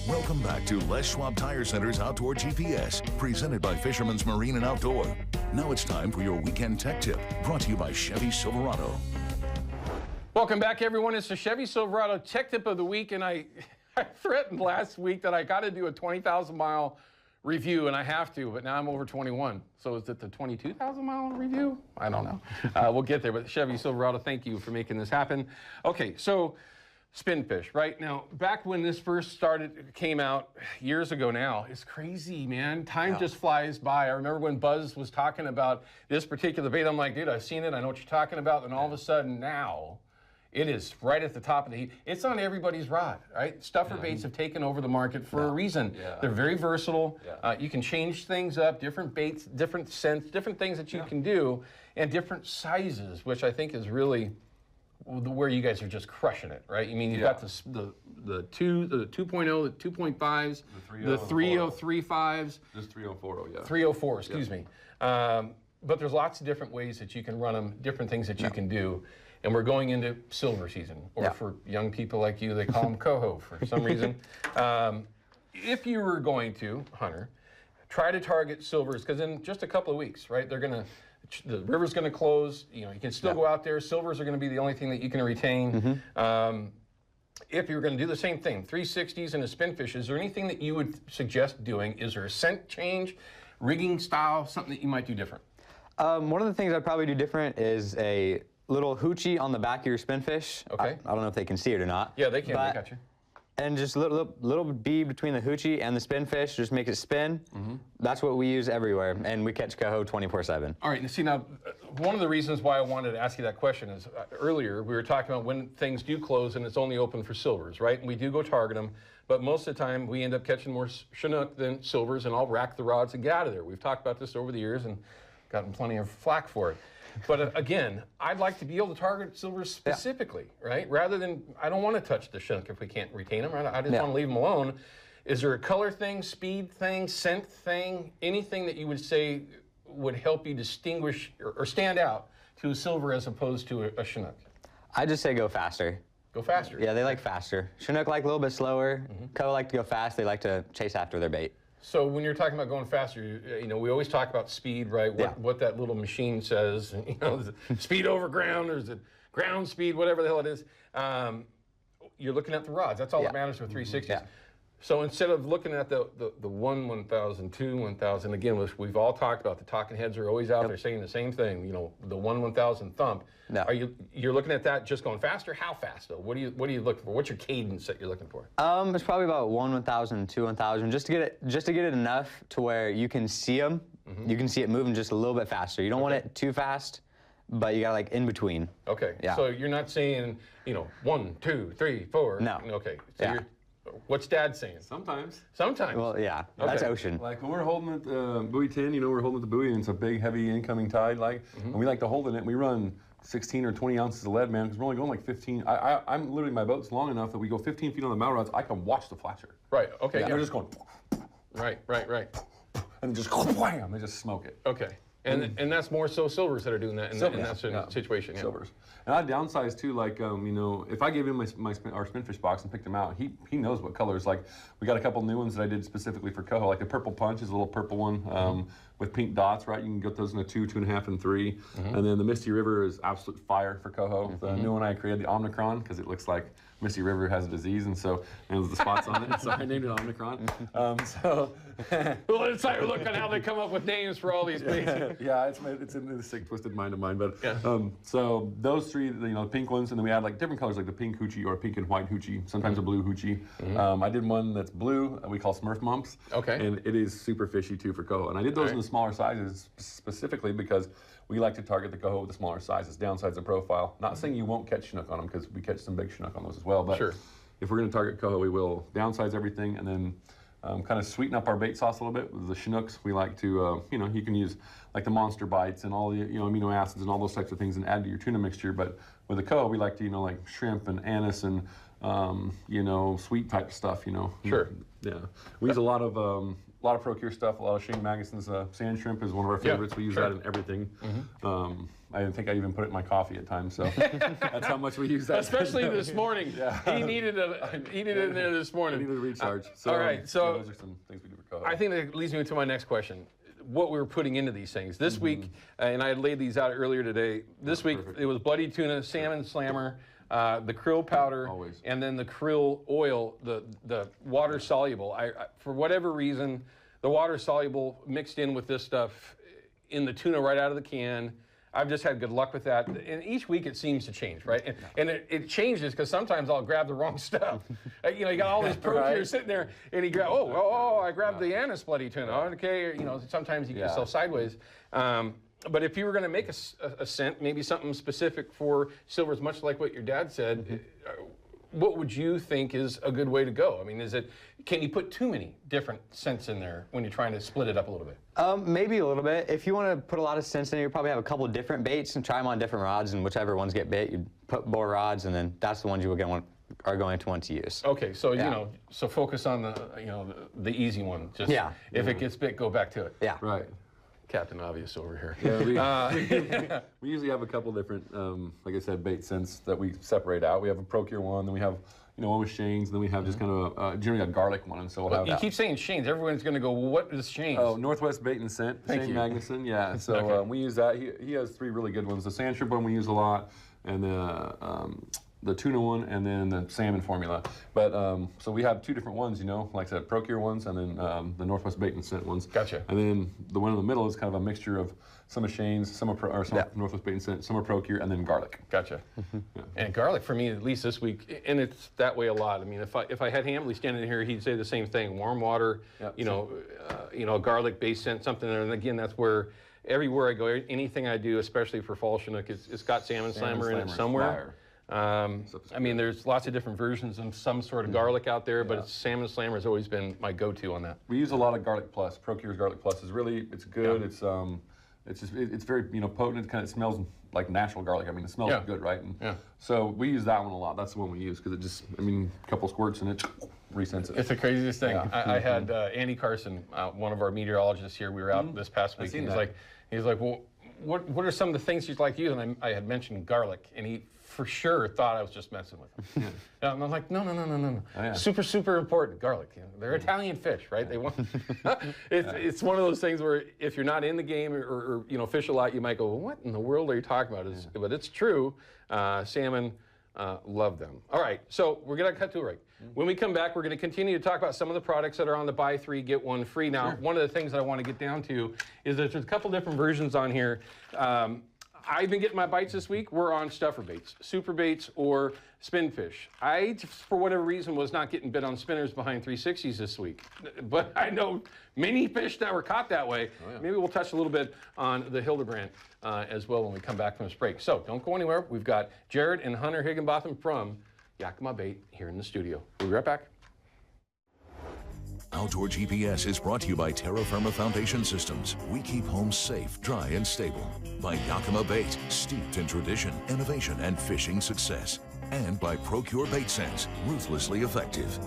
Welcome back to Les Schwab Tire Center's Outdoor GPS, presented by Fisherman's Marine and Outdoor. Now it's time for your weekend tech tip, brought to you by Chevy Silverado. Welcome back, everyone. It's the Chevy Silverado tech tip of the week, and I threatened last week that I got to do a 20,000-mile review, and I have to, but now I'm over 21. So is it the 22,000-mile review? I don't know. We'll get there, but Chevy Silverado, thank you for making this happen. Okay, so Spinfish, right? Now, back when this first came out years ago now, it's crazy, man. Time just flies by. I remember when Buzz was talking about this particular bait, I'm like, dude, I've seen it, I know what you're talking about, and all of a sudden now, it is right at the top of the heap. It's on everybody's rod, right? Stuffer baits have taken over the market for a reason. They're very versatile. You can change things up, different baits, different scents, different things that you can do, and different sizes, which I think is really where you guys are just crushing it, right? I mean, you've got the 2.0, the 2.5s, the 3.035s. Just 3.040, yeah. 3.04, excuse me. But there's lots of different ways that you can run them, different things that you can do. And we're going into silver season, or for young people like you, they call them Coho for some reason. If you were going to, Hunter, try to target silvers, because in just a couple of weeks, right, the river's going to close. You know, you can still go out there. Silvers are going to be the only thing that you can retain. If you were going to do the same thing, 360s and a Spinfish, is there anything that you would suggest doing? Is there a scent change, rigging style, something that you might do different? One of the things I'd probably do different is a little hoochie on the back of your Spinfish. Okay. I don't know if they can see it or not. Yeah, they can. They got you. And just a little bead between the hoochie and the Spinfish, just makes it spin. That's what we use everywhere, and we catch Coho 24/7. All right, and see now, one of the reasons why I wanted to ask you that question is earlier we were talking about when things do close and it's only open for silvers, right? And we do go target them, but most of the time we end up catching more Chinook than silvers, and I'll rack the rods and get out of there. We've talked about this over the years and gotten plenty of flack for it. But again, I'd like to be able to target silvers specifically, right? Rather than, I don't want to touch the Chinook if we can't retain them, right? I just want to leave them alone. Is there a color thing, speed thing, scent thing, anything that you would say would help you distinguish or stand out to a silver as opposed to a Chinook? I just say go faster. Go faster? Yeah, they like faster. Chinook like a little bit slower. Coho like to go fast. They like to chase after their bait. So when you're talking about going faster, you know, we always talk about speed, right? What that little machine says, you know, is it speed over ground, or is it ground speed, whatever the hell it is. You're looking at the rods. That's all that matters with 360s. So instead of looking at the 1/1000, 2/1000, again, which we've all talked about, the talking heads are always out there saying the same thing, you know, the 1/1000 thump. You're looking at that just going faster? How fast though? What do you look for? What's your cadence that you're looking for? It's probably about 1/1000, 2/1000, just to get it enough to where you can see them. You can see it moving just a little bit faster. You don't want it too fast, but you got like in between. Okay. So you're not saying, you know, 1, 2, 3, 4. No. Okay. So what's Dad saying? Sometimes. Sometimes. Well, that's ocean. Like when we're holding at the buoy 10, you know, we're holding at the buoy and it's a big, heavy incoming tide, and we like to hold in it. And we run 16 or 20 ounces of lead, man, because we're only going like 15. I'm literally, my boat's long enough that we go 15 feet on the bow rods. I can watch the flasher. Right. Okay. They're just going. Right. And just wham, they just smoke it. Okay. And that's more so silvers that are doing that in that situation. Silvers. And I downsize too, like, you know, if I gave him our Spinfish box and picked him out, he knows what colors. Like, we got a couple new ones that I did specifically for Coho. Like the Purple Punch is a little purple one with pink dots, right? You can get those in a 2, 2.5, and 3. And then the Misty River is absolute fire for Coho. The new one I created, the Omicron, because it looks like Misty River has a disease, and so there's the spots on it. So I named it Omicron. Well, it's like, look at how they come up with names for all these baits. It's in the sick, twisted mind of mine. But so those three, you know, the pink ones, and then we had like different colors, like the pink hoochie or pink and white hoochie, sometimes a blue hoochie. I did one that's blue, we call Smurf Mumps. Okay. And it is super fishy too for Coho. And I did those in the smaller sizes specifically because we like to target the Coho with the smaller sizes, downsides the profile. Not saying you won't catch Chinook on them, because we catch some big Chinook on those as well. But if we're going to target Coho, we will downsize everything and then kind of sweeten up our bait sauce a little bit. With the Chinooks, we like to, you know, you can use like the monster bites and all the, you know, amino acids and all those types of things and add to your tuna mixture. But with the Coho, we like to, you know, like shrimp and anise and, you know, sweet type stuff, you know. Yeah. We use a lot of Procure stuff, a lot of Shane Magguson's sand shrimp is one of our favorites. We use that in everything. I think I even put it in my coffee at times. So that's how much we use that. Especially this morning. Yeah. He needed it in there this morning. I needed a recharge. So, all right, so those are some things we do for Coho. I think that leads me to my next question. What we were putting into these things. This week, and I had laid these out earlier today, this week it was bloody tuna, salmon slammer, the krill powder, Always. and then the krill oil, the water soluble. I for whatever reason, the water soluble mixed in with this stuff in the tuna right out of the can. I've just had good luck with that. And each week it seems to change, right? And it changes because sometimes I'll grab the wrong stuff. You know, you got all these Procure sitting there, and you grab, I grabbed the anise bloody tuna. Okay, you know, sometimes you get yourself sideways. But if you were going to make a scent, maybe something specific for silvers, much like what your dad said, what would you think is a good way to go? I mean, can you put too many different scents in there when you're trying to split it up a little bit? Maybe a little bit. If you want to put a lot of scents in there, you probably have a couple different baits and try them on different rods, and whichever ones get bit, you put more rods, and then that's the ones you are going to want to use. Okay, so you know, so focus on the easy one. Just if it gets bit, go back to it. Yeah. Right. Captain Obvious over here. Yeah, we usually have a couple different, like I said, bait scents that we separate out. We have a Procure one, then we have, one with Shane's, and then we have just kind of generally a garlic one. And so we'll have you keep saying Shane's. Everyone's going to go, well, what is Shane's? Oh, Northwest Bait and Scent. Shane Magnuson. Yeah. So we use that. He has 3 really good ones. The sand shrimp one we use a lot, and the tuna one, and then the salmon formula. But so we have 2 different ones, like I said, Procure ones, and then the Northwest Bait and Scent ones. Gotcha. And then the one in the middle is kind of a mixture of some of Shane's, some of Northwest Bait and Scent, some of Procure, and then garlic. Gotcha. And garlic for me, at least this week, and it's that way a lot. I mean, if I had Hamley standing here, he'd say the same thing: warm water, garlic-based scent, something. And again, that's where everywhere I go, anything I do, especially for fall Chinook, it's got salmon slammer in it somewhere. I mean, there's lots of different versions of some sort of garlic out there, but salmon slammer has always been my go-to on that. We use a lot of Garlic Plus. Procure's Garlic Plus is really, it's good. Yeah. It's very potent. It smells like natural garlic. I mean, it smells good, right? And so we use that one a lot. That's the one we use because it just, a couple squirts and it rescents it. It's the craziest thing. Yeah. I had Andy Carson, one of our meteorologists here. We were out this past week, and he's like, well, what are some of the things you'd like to use? And I had mentioned garlic, and he for sure thought I was just messing with him. And I'm like, no. Oh, yeah. Super important, garlic. They're Italian fish, right? They want. It's one of those things where if you're not in the game or fish a lot, you might go, well, what in the world are you talking about? But it's true. Salmon, love them. All right, so we're gonna cut to a break. When we come back, we're gonna continue to talk about some of the products that are on the buy 3, get 1 free. Now, one of the things that I want to get down to is that there's a couple different versions on here. I've been getting my bites this week. We're on stuffer baits, super baits, or spinfish. I, for whatever reason, was not getting bit on spinners behind 360s this week. But I know many fish that were caught that way. Oh, yeah. Maybe we'll touch a little bit on the Hildebrand as well when we come back from this break. So don't go anywhere. We've got Jared and Hunter Higginbotham from Yakima Bait here in the studio. We'll be right back. Outdoor GPS is brought to you by Terra Firma Foundation Systems. We keep homes safe, dry, and stable. By Yakima Bait, steeped in tradition, innovation, and fishing success. And by Procure Bait Sense, ruthlessly effective.